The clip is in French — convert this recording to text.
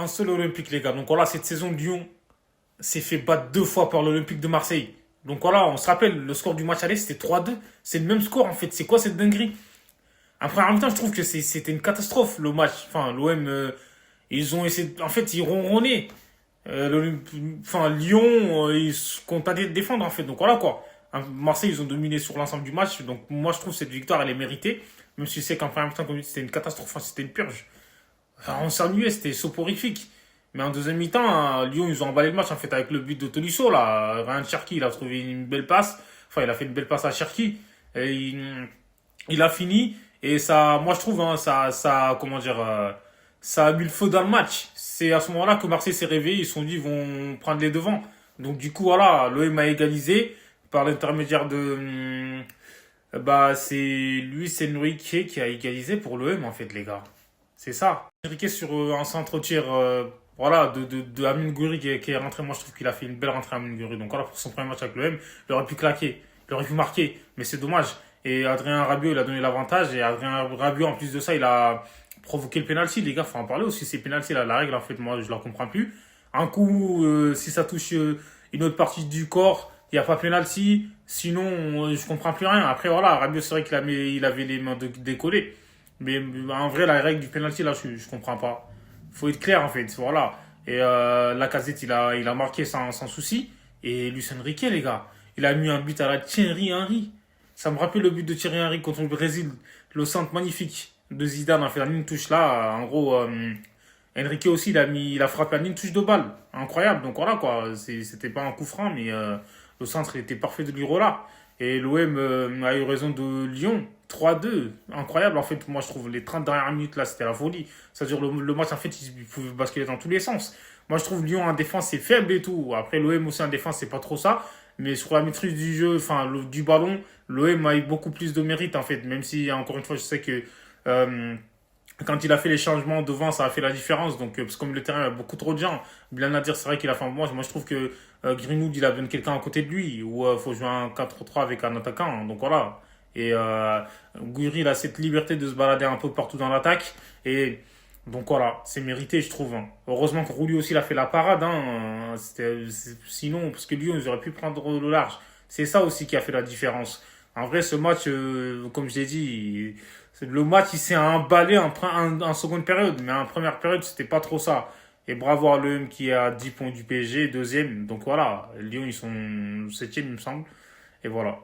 Un seul Olympique, les gars. Donc voilà, cette saison, Lyon s'est fait battre 2 fois par l'Olympique de Marseille. Donc voilà, on se rappelle, le score du match aller, c'était 3-2. C'est le même score, en fait. C'est quoi cette dinguerie? Après, en même temps, je trouve que c'était une catastrophe, le match. Enfin, l'OM, ils ont essayé, en fait, ils ronronnaient. Enfin, Lyon, ils se contentaient de défendre, en fait. Donc voilà, quoi. Marseille, ils ont dominé sur l'ensemble du match. Donc moi, je trouve que cette victoire, elle est méritée. Même si c'est qu'en première mi-temps, comme je dis, c'était une catastrophe, enfin, c'était une purge. Enfin, on s'ennuyait, c'était soporifique. Mais en deuxième mi-temps, Lyon, ils ont emballé le match, en fait, avec le but de Tolisso, là. Ryan Cherki, il a trouvé une belle passe. Enfin, il a fait une belle passe à Cherki. Et il a fini. Et ça, moi, je trouve, hein, comment dire, ça a mis le feu dans le match. C'est à ce moment-là que Marseille s'est réveillé. Ils se sont dit, ils vont prendre les devants. Donc, du coup, voilà, l'OM a égalisé par l'intermédiaire bah, c'est Luis Enrique qui a égalisé pour l'OM, en fait, les gars. C'est ça. Enrique sur un centre-tir voilà, de Amine Gouiri qui est rentré. Moi, je trouve qu'il a fait une belle rentrée à Amine Gouiri. Donc voilà, pour son premier match avec l'OM, il aurait pu claquer, il aurait pu marquer, mais c'est dommage. Et Adrien Rabiot, il a donné l'avantage. Et Adrien Rabiot, en plus de ça, il a provoqué le penalty. Les gars, faut en parler aussi. Ces penalty, là, la règle, en fait, moi, je la comprends plus. Un coup, si ça touche une autre partie du corps, il n'y a pas penalty. Sinon, je comprends plus rien. Après, voilà, Rabiot, c'est vrai il avait les mains décollées. Mais en vrai, la règle du penalty, là, je comprends pas. Faut être clair, en fait. Voilà. Et Lacazette, il a marqué sans souci. Et Luis Enrique, les gars, il a mis un but à la Thierry Henry. Ça me rappelle le but de Thierry Henry contre le Brésil. Le centre magnifique de Zidane a fait la ligne touche là. En gros, Enrique aussi, il a frappé la ligne touche de balle. Incroyable. Donc voilà, quoi. C'était pas un coup franc, mais le centre était parfait de Lirola. Et l'OM a eu raison de Lyon. 3-2. Incroyable, en fait. Moi, je trouve les 30 dernières minutes, là, c'était la folie. C'est-à-dire, le match, en fait, il pouvait basculer dans tous les sens. Moi, je trouve Lyon en défense, c'est faible et tout. Après, l'OM aussi en défense, c'est pas trop ça. Mais sur la maîtrise du jeu, enfin, du ballon, l'OM a eu beaucoup plus de mérite, en fait. Même si, encore une fois, je sais que euh, quand il a fait les changements devant, ça a fait la différence. Donc, parce que comme le terrain, il y a beaucoup trop de gens. Bien à dire, c'est vrai qu'il a fait un bon match. Moi, je trouve que Greenwood, il a besoin de quelqu'un à côté de lui. Ou il faut jouer un 4-3 avec un attaquant. Donc voilà. Et Gouiri, il a cette liberté de se balader un peu partout dans l'attaque. Et donc voilà, c'est mérité, je trouve, hein. Heureusement que Rouli aussi, il a fait la parade, hein. Sinon, parce que Lyon, ils auraient pu prendre le large. C'est ça aussi qui a fait la différence. En vrai, ce match, comme je l'ai dit, le match, il s'est emballé en seconde période. Mais en première période, c'était pas trop ça. Et bravo à l'OM qui est à 10 points du PSG, deuxième. Donc voilà, Lyon, ils sont septième, il me semble. Et voilà.